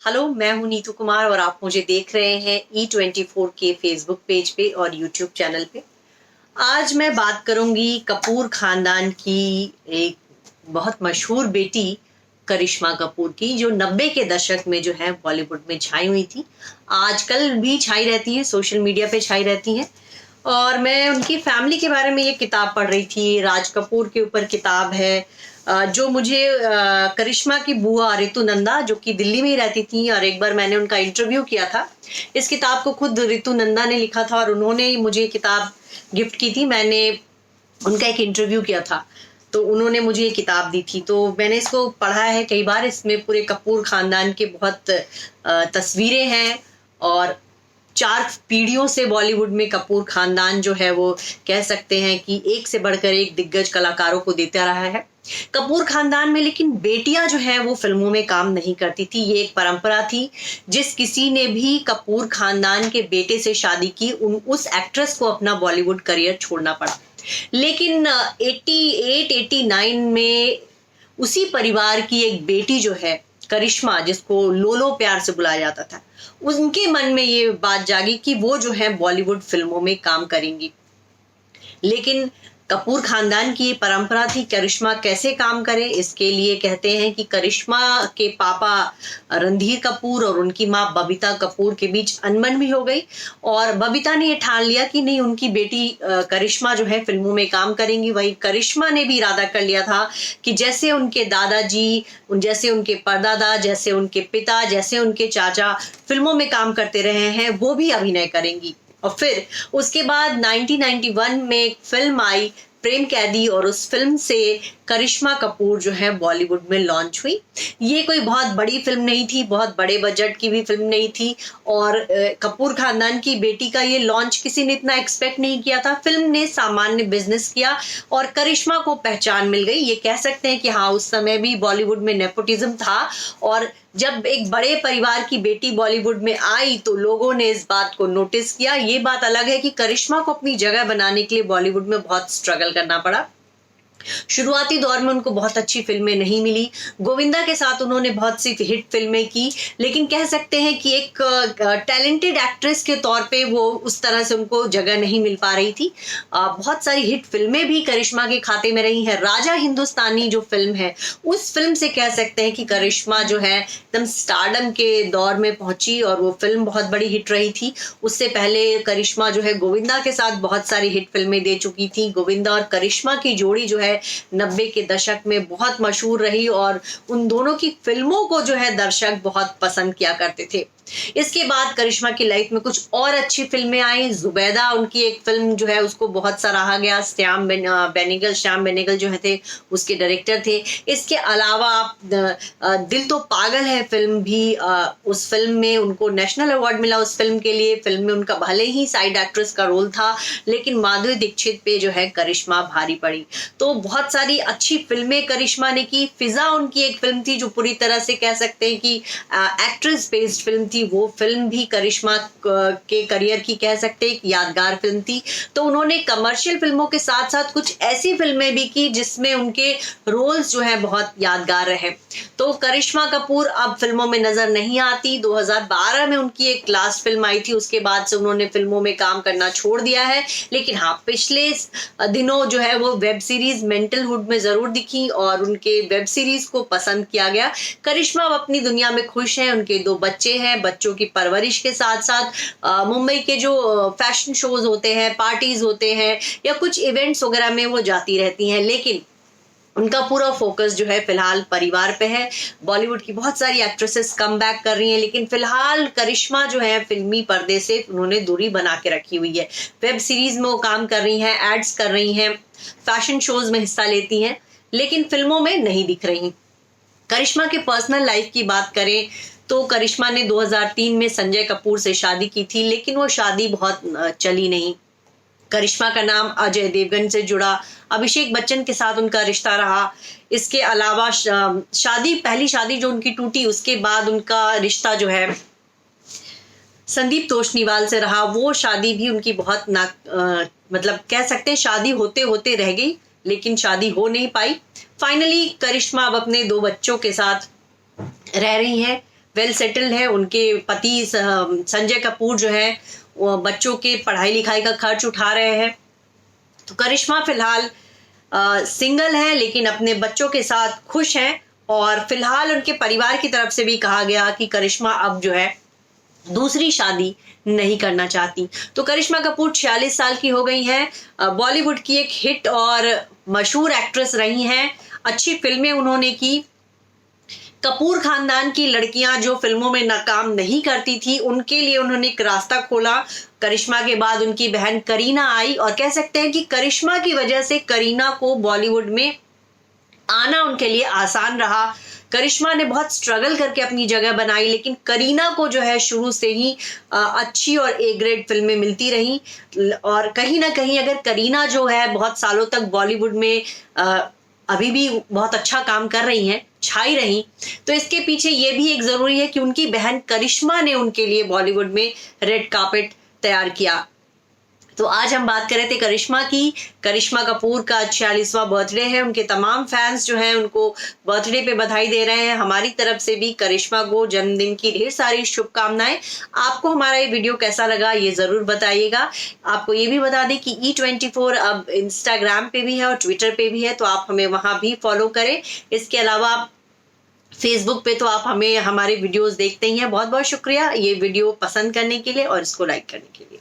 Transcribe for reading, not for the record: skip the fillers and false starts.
Hello, मैं हूं नीतू कुमार और आप मुझे देख रहे हैं E24 के फेसबुक पेज पे और यूट्यूब चैनल पे। आज मैं बात करूंगी कपूर खानदान की एक बहुत मशहूर बेटी करिश्मा कपूर की, जो 90 के दशक में जो है बॉलीवुड में छाई हुई थी। आजकल भी छाई रहती है, सोशल मीडिया पे छाई रहती हैं। और मैं उनकी फैमिली के बारे में ये किताब पढ़ रही थी, राज कपूर के ऊपर किताब है। जो मुझे करिश्मा की बुआ रितु नंदा, जो कि दिल्ली में ही रहती थी, और एक बार मैंने उनका इंटरव्यू किया था। इस किताब को खुद रितु नंदा ने लिखा था और उन्होंने ही मुझे ये किताब गिफ्ट की थी। मैंने उनका एक इंटरव्यू किया था, तो उन्होंने मुझे ये किताब दी थी, तो मैंने इसको पढ़ा है कई बार। इसमें पूरे कपूर खानदान के बहुत तस्वीरें हैं और 4 पीढ़ियों से बॉलीवुड में कपूर खानदान जो है वो कह सकते हैं कि एक से बढ़कर एक दिग्गज कलाकारों को देता रहा है। कपूर खानदान में लेकिन बेटियां जो हैं वो फिल्मों में काम नहीं करती थी। ये एक परंपरा थी, जिस किसी ने भी कपूर खानदान के बेटे से शादी की उस एक्ट्रेस को अपना बॉलीवुड करियर छोड़ना पड़ा। लेकिन 88-89 में उसी परिवार की एक बेटी जो है करिश्मा, जिसको लोलो प्यार से बुलाया जाता था, उनके मन में ये बात जागी कि वो जो है बॉलीवुड फिल्मों में काम करेंगी। लेकिन कपूर खानदान की ये परंपरा थी, करिश्मा कैसे काम करे, इसके लिए कहते हैं कि करिश्मा के पापा रणधीर कपूर और उनकी माँ बबीता कपूर के बीच अनबन भी हो गई। और बबीता ने ये ठान लिया कि नहीं, उनकी बेटी करिश्मा जो है फिल्मों में काम करेंगी। वही करिश्मा ने भी इरादा कर लिया था कि जैसे उनके दादाजी, जैसे उनके परदादा, जैसे उनके पिता, जैसे उनके चाचा फिल्मों में काम करते रहे हैं, वो भी अभिनय करेंगी। और फिर उसके बाद 1991 में एक फिल्म आई, प्रेम कैदी, और उस फिल्म से करिश्मा कपूर जो है बॉलीवुड में लॉन्च हुई। ये कोई बहुत बड़ी फिल्म नहीं थी, बहुत बड़े बजट की भी फिल्म नहीं थी, और कपूर खानदान की बेटी का ये लॉन्च किसी ने इतना एक्सपेक्ट नहीं किया था। फिल्म ने सामान्य बिजनेस किया और करिश्मा को पहचान मिल गई। ये कह सकते हैं कि हाँ, उस समय भी बॉलीवुड में नेपोटिज्म था, और जब एक बड़े परिवार की बेटी बॉलीवुड में आई तो लोगों ने इस बात को नोटिस किया। ये बात अलग है कि करिश्मा को अपनी जगह बनाने के लिए बॉलीवुड में बहुत स्ट्रगल करना पड़ा। शुरुआती दौर में उनको बहुत अच्छी फिल्में नहीं मिली। गोविंदा के साथ उन्होंने बहुत सी हिट फिल्में की, लेकिन कह सकते हैं कि एक टैलेंटेड एक्ट्रेस के तौर पे वो उस तरह से उनको जगह नहीं मिल पा रही थी। बहुत सारी हिट फिल्में भी करिश्मा के खाते में रही हैं। राजा हिंदुस्तानी जो फिल्म है, उस फिल्म से कह सकते हैं कि करिश्मा जो है एकदम स्टारडम के दौर में पहुंची और वो फिल्म बहुत बड़ी हिट रही थी। उससे पहले करिश्मा जो है गोविंदा के साथ बहुत सारी हिट फिल्में दे चुकी थी। गोविंदा और करिश्मा की जोड़ी जो है 90 के दशक में बहुत मशहूर रही और उन दोनों की फिल्मों को जो है दर्शक बहुत पसंद किया करते थे। इसके बाद करिश्मा की लाइफ में कुछ और अच्छी फिल्में आई। जुबैदा उनकी एक फिल्म जो है उसको बहुत सराहा गया। श्याम बेनेगल जो है थे उसके डायरेक्टर थे। इसके अलावा आप दिल तो पागल है फिल्म भी, उस फिल्म में उनको नेशनल अवार्ड मिला उस फिल्म के लिए। फिल्म में उनका भले ही साइड एक्ट्रेस का रोल था, लेकिन माधुरी दीक्षित पे जो है करिश्मा भारी पड़ी। तो बहुत सारी अच्छी फिल्में करिश्मा ने की। फिजा उनकी एक फिल्म थी जो पूरी तरह से कह सकते हैं कि एक्ट्रेस बेस्ड फिल्म थी। वो फिल्म भी करिश्मा के करियर की कह सकते हैं यादगार फिल्म थी। तो उन्होंने कमर्शियल फिल्मों के साथ साथ कुछ ऐसी फिल्में भी की जिसमें उनके रोल्स जो है बहुत यादगार रहे। तो करिश्मा कपूर अब फिल्मों में नजर नहीं आती। 2012 में उनकी एक लास्ट फिल्म आई थी, उसके बाद से उन्होंने फिल्मों में काम करना छोड़ दिया है। लेकिन हाँ, पिछले दिनों जो है वो वेब सीरीज मेंटल हुड में जरूर दिखी और उनके वेब सीरीज को पसंद किया गया। करिश्मा अब अपनी दुनिया में खुश हैं, उनके 2 बच्चे हैं। बच्चों की परवरिश के साथ साथ मुंबई के जो फैशन शोज होते हैं, पार्टीज होते हैं या कुछ इवेंट्स वगैरह में वो जाती रहती हैं। लेकिन उनका पूरा फोकस जो है फिलहाल परिवार पे है। बॉलीवुड की बहुत सारी एक्ट्रेसेस कम बैक कर रही हैं, लेकिन फिलहाल करिश्मा जो है फिल्मी पर्दे से उन्होंने दूरी बना के रखी हुई है। वेब सीरीज में वो काम कर रही हैं, एड्स कर रही हैं, फैशन शोज में हिस्सा लेती हैं, लेकिन फिल्मों में नहीं दिख रही। करिश्मा के पर्सनल लाइफ की बात करें तो करिश्मा ने 2003 में संजय कपूर से शादी की थी, लेकिन वो शादी बहुत चली नहीं। करिश्मा का नाम अजय देवगन से जुड़ा। अभिषेक बच्चन के साथ उनका रिश्ता रहा। इसके अलावा पहली शादी जो उनकी टूटी, उसके बाद उनका रिश्ता जो है संदीप तोषनीवाल से रहा। वो शादी भी उनकी बहुत मतलब कह सकते हैं शादी होते होते रह गई, लेकिन शादी हो नहीं पाई। फाइनली करिश्मा अब अपने 2 बच्चों के साथ रह रही हैं। वेल सेटल्ड है। उनके पति संजय कपूर जो है वो बच्चों के पढ़ाई लिखाई का खर्च उठा रहे हैं। तो करिश्मा फिलहाल सिंगल है लेकिन अपने बच्चों के साथ खुश हैं, और फिलहाल उनके परिवार की तरफ से भी कहा गया कि करिश्मा अब जो है दूसरी शादी नहीं करना चाहती। तो करिश्मा कपूर 46 साल की हो गई हैं, बॉलीवुड की एक हिट और मशहूर एक्ट्रेस रही हैं, अच्छी फिल्में उन्होंने की। कपूर खानदान की लड़कियां जो फिल्मों में नाकाम नहीं करती थी उनके लिए उन्होंने एक रास्ता खोला। करिश्मा के बाद उनकी बहन करीना आई, और कह सकते हैं कि करिश्मा की वजह से करीना को बॉलीवुड में आना उनके लिए आसान रहा। करिश्मा ने बहुत स्ट्रगल करके अपनी जगह बनाई, लेकिन करीना को जो है शुरू से ही अच्छी और ए ग्रेड फिल्में मिलती रहीं। और कहीं ना कहीं अगर करीना जो है बहुत सालों तक बॉलीवुड में अभी भी बहुत अच्छा काम कर रही हैं, छाई रही, तो इसके पीछे ये भी एक जरूरी है कि उनकी बहन करिश्मा ने उनके लिए बॉलीवुड में रेड कार्पेट तैयार किया। तो आज हम बात कर रहे थे करिश्मा की। करिश्मा कपूर का 46वां बर्थडे है। उनके तमाम फैंस जो हैं उनको बर्थडे पे बधाई दे रहे हैं। हमारी तरफ से भी करिश्मा को जन्मदिन की ढेर सारी शुभकामनाएं। आपको हमारा ये वीडियो कैसा लगा ये जरूर बताइएगा। आपको ये भी बता दें कि E24 अब इंस्टाग्राम पे भी है और ट्विटर पे भी है, तो आप हमें वहां भी फॉलो करें। इसके अलावा फेसबुक पे तो आप हमें हमारे वीडियोस देखते ही हैं। बहुत बहुत शुक्रिया ये वीडियो पसंद करने के लिए और इसको लाइक करने के लिए।